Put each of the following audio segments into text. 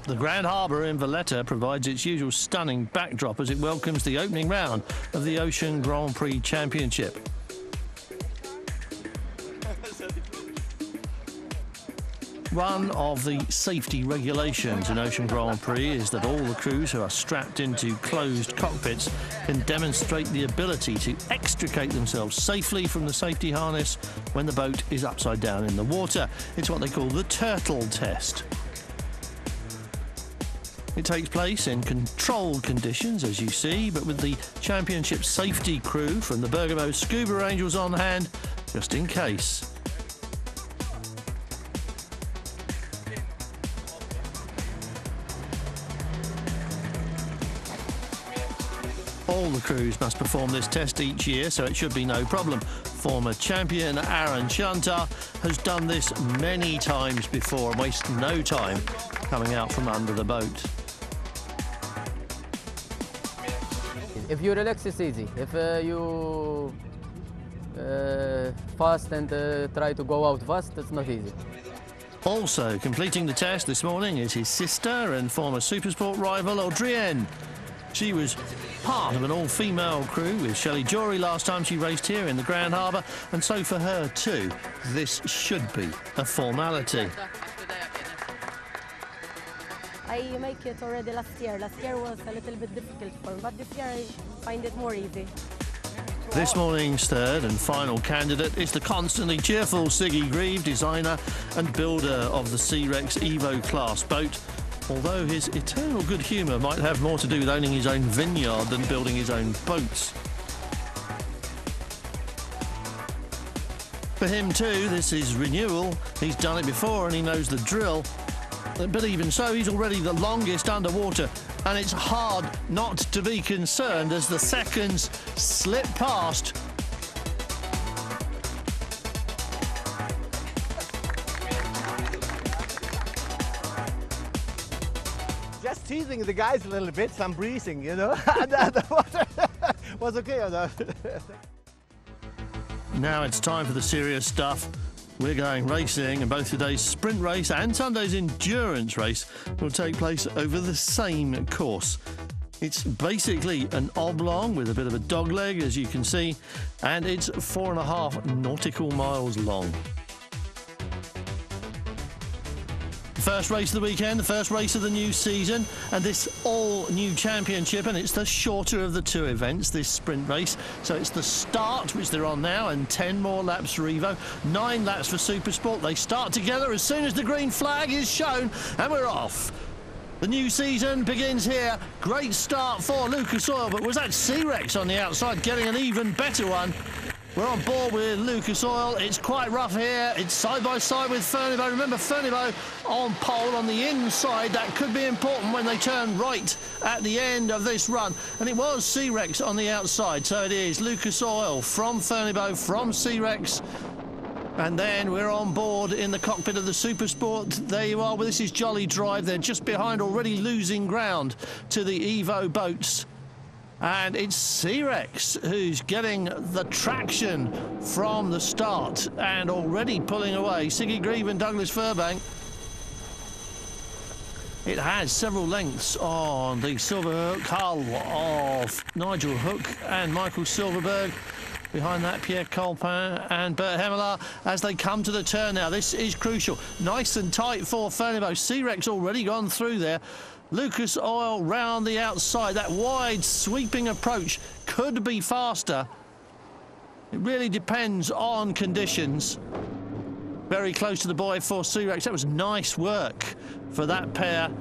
The Grand Harbour in Valletta provides its usual stunning backdrop as it welcomes the opening round of the Ocean Grand Prix Championship. One of the safety regulations in Ocean Grand Prix is that all the crews who are strapped into closed cockpits can demonstrate the ability to extricate themselves safely from the safety harness when the boat is upside down in the water. It's what they call the turtle test. It takes place in controlled conditions, as you see, but with the championship safety crew from the Bergamo Scuba Rangers on hand, just in case. All the crews must perform this test each year, so it should be no problem. Former champion Aaron Chantar has done this many times before and wastes no time coming out from under the boat. If you relax, it's easy. If you fast and try to go out fast, it's not easy. Also completing the test this morning is his sister and former Supersport rival Audrienne. She was part of an all-female crew with Shelley Jory last time she raced here in the Grand Harbour, and so for her too, this should be a formality. I make it already last year. Last year was a little bit difficult for me, but this year I find it more easy. This morning's third and final candidate is the constantly cheerful Siggy Grieve, designer and builder of the C-Rex Evo class boat. Although his eternal good humour might have more to do with owning his own vineyard than building his own boats. For him too, this is renewal. He's done it before and he knows the drill. But even so, he's already the longest underwater, and it's hard not to be concerned as the seconds slip past. Just teasing the guys a little bit, some breathing, you know, and the water was okay or not. Now it's time for the serious stuff. We're going racing, and both today's sprint race and Sunday's endurance race will take place over the same course. It's basically an oblong with a bit of a dogleg, as you can see, and it's 4.5 nautical miles long. First race of the weekend, the first race of the new season, and this all-new championship, and it's the shorter of the two events, this sprint race. So it's the start, which they're on now, and 10 more laps for Evo, 9 laps for Supersport. They start together as soon as the green flag is shown, and we're off. The new season begins here. Great start for Lucas Oil, but was that C-Rex on the outside getting an even better one? We're on board with Lucas Oil. It's quite rough here. It's side by side with Ferneybough. Remember, Ferneybough on pole on the inside. That could be important when they turn right at the end of this run. And it was C-Rex on the outside. So it is Lucas Oil from Ferneybough, from C-Rex. And then we're on board in the cockpit of the Supersport. There you are. Well, this is Jolly Drive. They're just behind, already losing ground to the Evo boats. And it's C-Rex who's getting the traction from the start and already pulling away. Siggy Grieve and Douglas Furbank. It has several lengths on the Silverhook hull of Nigel Hook and Michael Silverberg. Behind that, Pierre Colpin and Bert Hemmelar as they come to the turn now. This is crucial. Nice and tight for Ferneybough. C-Rex already gone through there. Lucas Oil round the outside. That wide sweeping approach could be faster. It really depends on conditions. Very close to the buoy for C-Rex. That was nice work for that pair.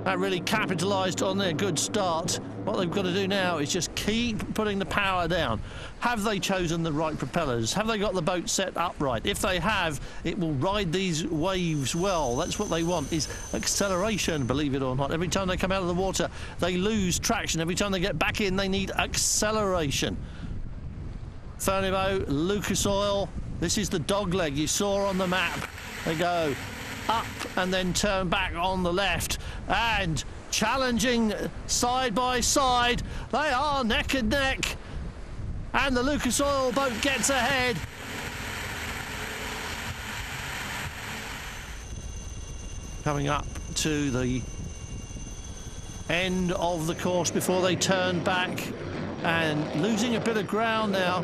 That really capitalised on their good start. What they've got to do now is just keep putting the power down. Have they chosen the right propellers? Have they got the boat set upright? If they have, it will ride these waves well. That's what they want, is acceleration, believe it or not. Every time they come out of the water, they lose traction. Every time they get back in, they need acceleration. Ferneybough, Lucas Oil. This is the dogleg you saw on the map. They go up and then turn back on the left, and challenging side by side. They are neck and neck, and the Lucas Oil boat gets ahead. Coming up to the end of the course before they turn back, and losing a bit of ground now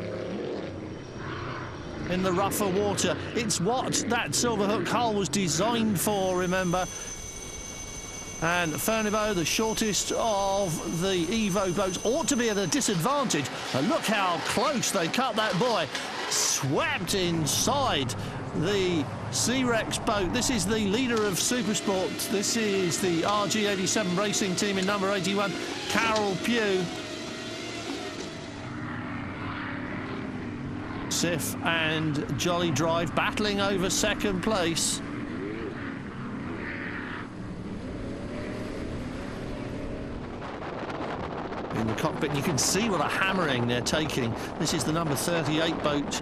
in the rougher water. It's what that Silverhook hull was designed for, remember. And Furnibo, the shortest of the Evo boats, ought to be at a disadvantage. And look how close they cut that boy. Swept inside the C-Rex boat. This is the leader of Supersport. This is the RG87 racing team in number 81, Carol Pugh. Sif and Jolly Drive battling over second place. In the cockpit, and you can see what a hammering they're taking. This is the number 38 boat.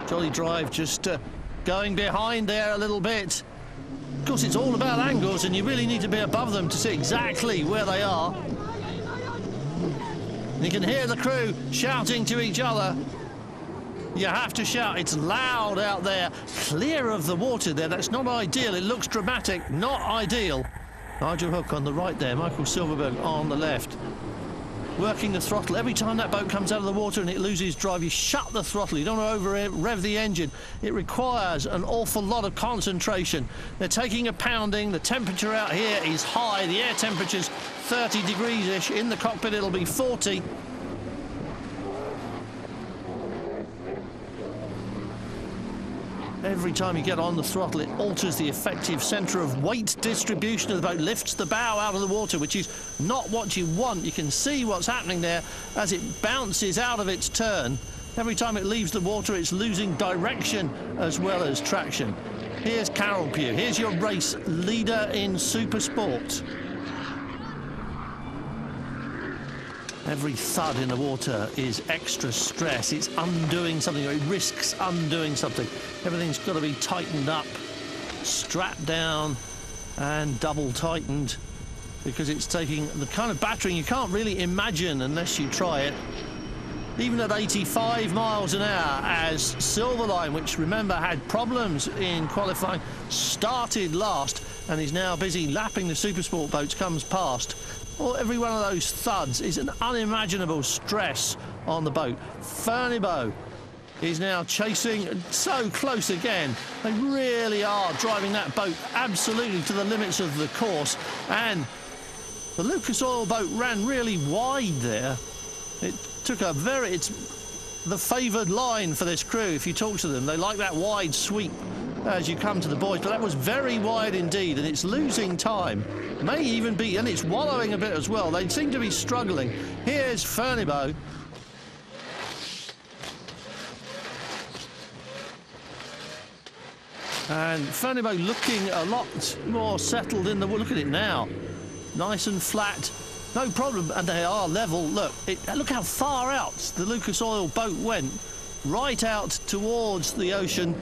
Jolly Drive just going behind there a little bit. Of course, it's all about angles, and you really need to be above them to see exactly where they are. And you can hear the crew shouting to each other. You have to shout. It's loud out there. Clear of the water there. That's not ideal. It looks dramatic. Not ideal. Nigel Hook on the right there. Michael Silverberg on the left. Working the throttle. Every time that boat comes out of the water and it loses drive, you shut the throttle. You don't want to over-rev the engine. It requires an awful lot of concentration. They're taking a pounding. The temperature out here is high. The air temperature's 30 degrees-ish. In the cockpit, it'll be 40. Every time you get on the throttle, it alters the effective centre of weight distribution of the boat, lifts the bow out of the water, which is not what you want. You can see what's happening there as it bounces out of its turn. Every time it leaves the water, it's losing direction as well as traction. Here's Carol Pugh. Here's your race leader in Supersport. Every thud in the water is extra stress. It's undoing something, or it risks undoing something. Everything's got to be tightened up, strapped down, and double tightened, because it's taking the kind of battering you can't really imagine unless you try it. Even at 85 miles an hour, as Silverline, which remember had problems in qualifying, started last and is now busy lapping the Supersport boats, comes past. Well, every one of those thuds is an unimaginable stress on the boat. Furnibo is now chasing so close again. They really are driving that boat absolutely to the limits of the course. And the Lucas Oil boat ran really wide there. It took a it's the favoured line for this crew. If you talk to them, they like that wide sweep as you come to the buoys, but that was very wide indeed, and it's losing time. May even be, and it's wallowing a bit as well. They seem to be struggling. Here's Furnibo. And Furnibo looking a lot more settled in the... Look at it now. Nice and flat. No problem, and they are level. Look, look how far out the Lucas Oil boat went. Right out towards the ocean.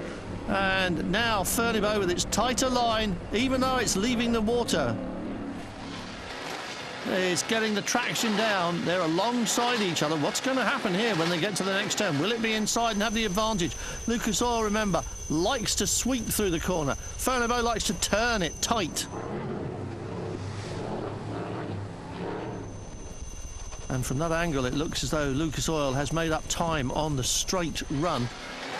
And now Furnibo with its tighter line, even though it's leaving the water, is getting the traction down. They're alongside each other. What's going to happen here when they get to the next turn? Will it be inside and have the advantage? Lucas Oil, remember, likes to sweep through the corner. Furnibo likes to turn it tight. And from that angle, it looks as though Lucas Oil has made up time on the straight run.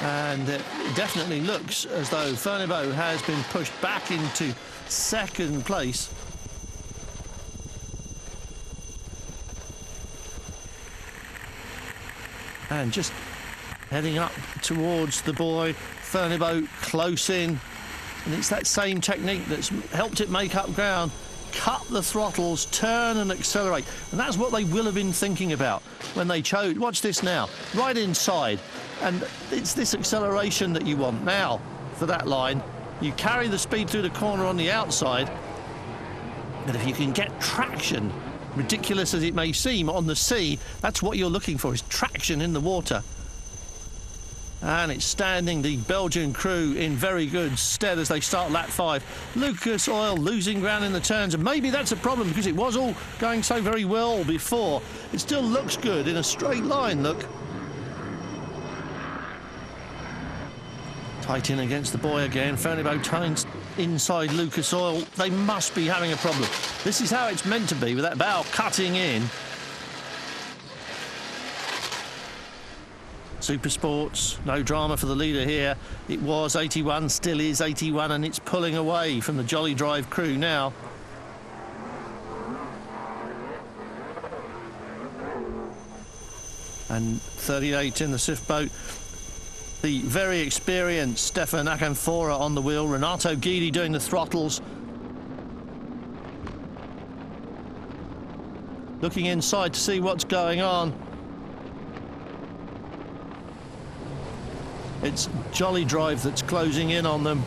And it definitely looks as though Furnibo has been pushed back into second place. And just heading up towards the buoy, Furnibo close in. And it's that same technique that's helped it make up ground. Cut the throttles, turn and accelerate. And that's what they will have been thinking about when they chose. Watch this now, right inside. And it's this acceleration that you want. Now, for that line, you carry the speed through the corner on the outside. But if you can get traction, ridiculous as it may seem, on the sea, that's what you're looking for, is traction in the water. And it's standing the Belgian crew in very good stead as they start lap 5. Lucas Oil losing ground in the turns, and maybe that's a problem because it was all going so very well before. It still looks good in a straight line, look. Fighting against the boy again. Ferneyboe Tynes inside Lucas Oil. They must be having a problem. This is how it's meant to be, with that bow cutting in. Super Sports, no drama for the leader here. It was 81, still is 81, and it's pulling away from the Jolly Drive crew now. And 38 in the Swift boat. The very experienced Stefan Akanfora on the wheel. Renato Guidi doing the throttles. Looking inside to see what's going on. It's Jolly Drive that's closing in on them.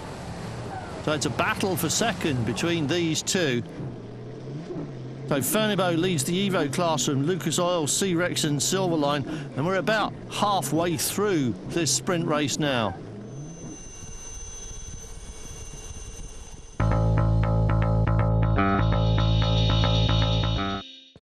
So it's a battle for second between these two. So Ferneyboe leads the Evo class from Lucas Oil, Sea Rex and Silverline, and we're about halfway through this sprint race now.